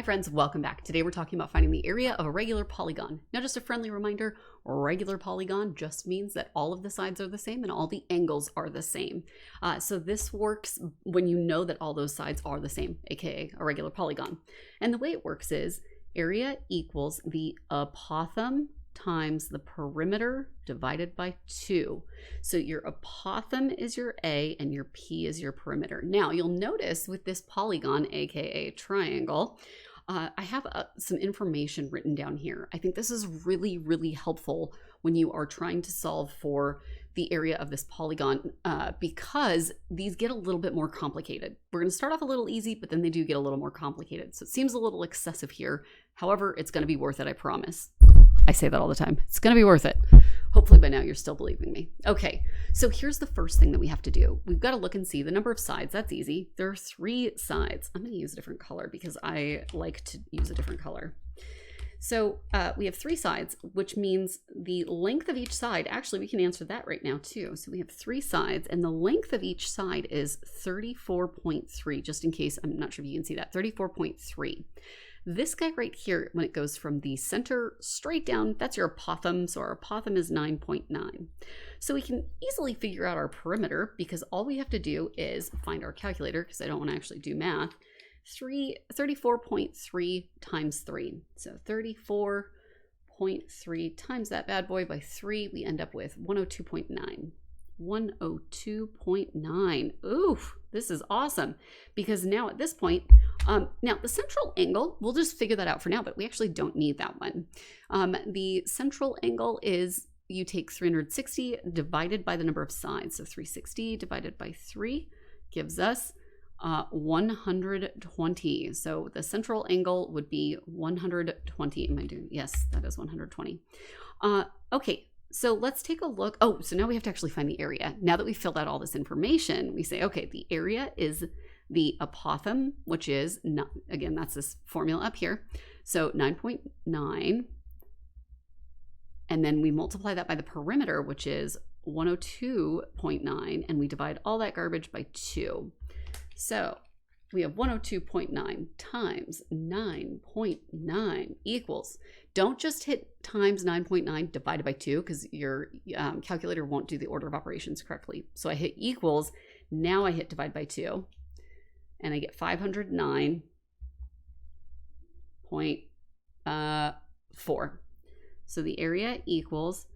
friends, welcome back. Today we're talking about finding the area of a regular polygon. Now just a friendly reminder, a regular polygon just means that all of the sides are the same and all the angles are the same. So this works when you know that all those sides are the same, aka a regular polygon. And the way it works is area equals the apothem times the perimeter divided by 2. So your apothem is your A and your P is your perimeter. Now you'll notice with this polygon, aka triangle, I have some information written down here. I think this is really helpful when you are trying to solve for the area of this polygon because these get a little bit more complicated. We're going to start off a little easy, but then they do get a little more complicated. So it seems a little excessive here. However, it's going to be worth it, I promise. I say that all the time. It's going to be worth it. Hopefully by now you're still believing me. Okay, so here's the first thing that we have to do. We've got to look and see the number of sides. That's easy. There are 3 sides. I'm going to use a different color because I like to use a different color. So we have 3 sides, which means the length of each side, actually we can answer that right now too. So we have 3 sides and the length of each side is 34.3, just in case, I'm not sure if you can see that, 34.3. This guy right here, when it goes from the center straight down, that's your apothem. So our apothem is 9.9. So we can easily figure out our perimeter because all we have to do is find our calculator, because I don't want to actually do math. 34.3 times 3. So 34.3 times that bad boy by 3, we end up with 102.9. 102.9. Oof, this is awesome because now at this point, now the central angle, we'll just figure that out for now, but we actually don't need that one. The central angle is you take 360 divided by the number of sides. So 360 divided by 3 gives us 120. So the central angle would be 120. Am I doing? Yes, that is 120. Okay. So let's take a look. Oh, so now we have to actually find the area. Now that we've filled out all this information, we say, okay, the area is the apothem, which is, not, again, that's this formula up here. So 9.9. And then we multiply that by the perimeter, which is 102.9. And we divide all that garbage by 2. So we have 102.9 times 9.9 equals, don't just hit times 9.9 divided by 2 because your calculator won't do the order of operations correctly. So I hit equals, now I hit divide by 2 and I get 509.4. So the area equals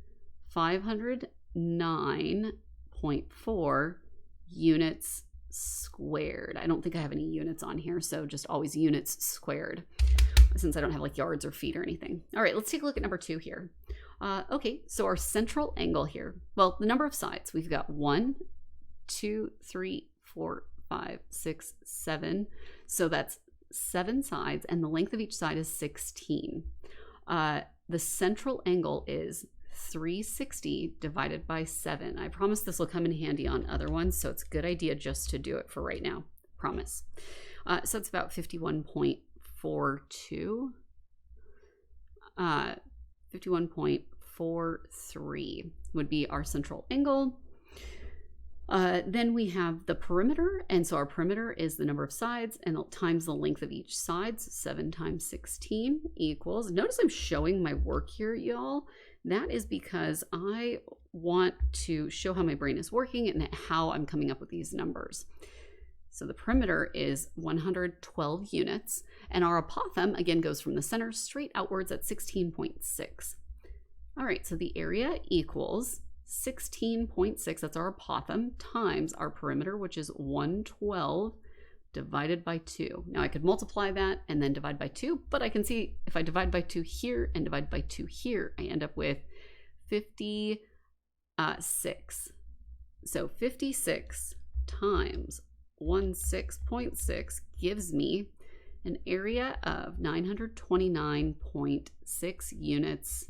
509.4 units squared. I don't think I have any units on here, so just always units squared since I don't have like yards or feet or anything. All right, let's take a look at number 2 here. Okay, so our central angle here, well, the number of sides, we've got 1, 2, 3, 4, 5, 6, 7. So that's 7 sides and the length of each side is 16. The central angle is 360 divided by 7. I promise this will come in handy on other ones, so it's a good idea just to do it for right now. Promise. So it's about 51.42. 51.43 would be our central angle. Then we have the perimeter, and so our perimeter is the number of sides and times the length of each side. 7 times 16 equals, notice I'm showing my work here, y'all. That is because I want to show how my brain is working and how I'm coming up with these numbers. So the perimeter is 112 units, and our apothem, again, goes from the center straight outwards at 16.6. All right, so the area equals 16.6, that's our apothem, times our perimeter, which is 112 divided by 2. Now I could multiply that and then divide by 2, but I can see if I divide by 2 here and divide by 2 here, I end up with 56. So 56 times 16.6 gives me an area of 929.6 units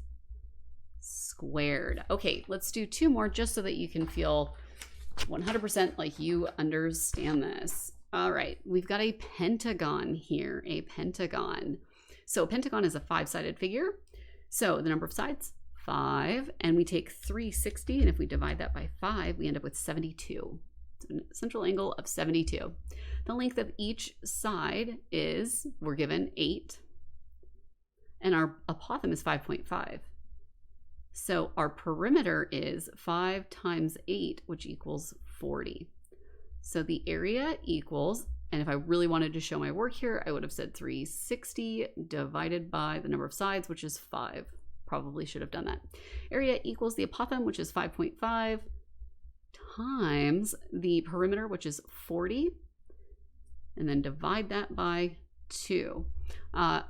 squared. Okay, let's do 2 more just so that you can feel 100% like you understand this. All right, we've got a pentagon here, a pentagon. So a pentagon is a 5-sided figure. So the number of sides, 5, and we take 360, and if we divide that by 5, we end up with 72. Central angle of 72. The length of each side is, we're given 8, and our apothem is 5.5. So our perimeter is 5 times 8, which equals 40. So the area equals, and if I really wanted to show my work here, I would have said 360 divided by the number of sides, which is 5. Probably should have done that. Area equals the apothem, which is 5.5, times the perimeter, which is 40, and then divide that by 2.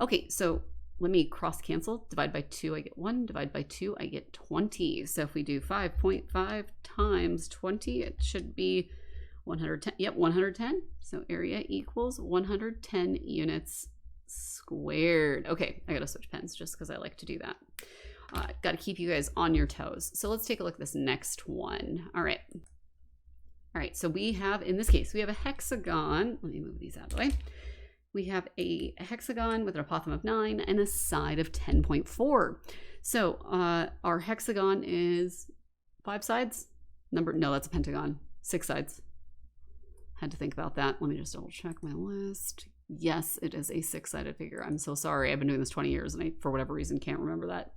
Okay, so let me cross cancel. Divide by 2, I get 1. Divide by 2, I get 20. So if we do 5.5 times 20, it should be 110. Yep, 110. So area equals 110 units squared. Okay, I gotta switch pens just because I like to do that. Got to keep you guys on your toes. So let's take a look at this next one. All right, so we have, in this case, we have a hexagon. Let me move these out of the way. We have a hexagon with an apothem of 9 and a side of 10.4. So our hexagon is 5 sides. No, that's a pentagon. 6 sides. Had to think about that. Let me just double check my list. Yes, it is a 6-sided figure. I'm so sorry. I've been doing this 20 years and I, for whatever reason, can't remember that.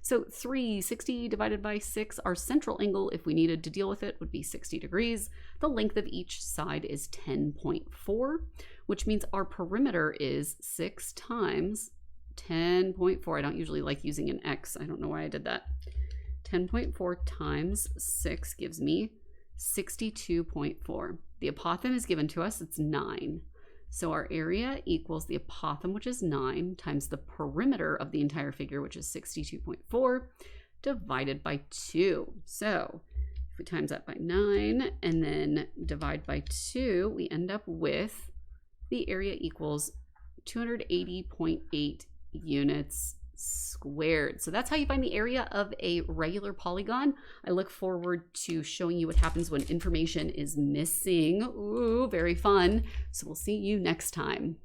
So 360 divided by 6, our central angle, if we needed to deal with it, would be 60 degrees. The length of each side is 10.4, which means our perimeter is 6 times 10.4. I don't usually like using an X. I don't know why I did that. 10.4 times 6 gives me 62.4. The apothem is given to us. It's 9. So our area equals the apothem, which is 9, times the perimeter of the entire figure, which is 62.4, divided by 2. So if we times that by 9 and then divide by 2, we end up with the area equals 280.8 units squared. So that's how you find the area of a regular polygon. I look forward to showing you what happens when information is missing. Ooh, very fun. So we'll see you next time.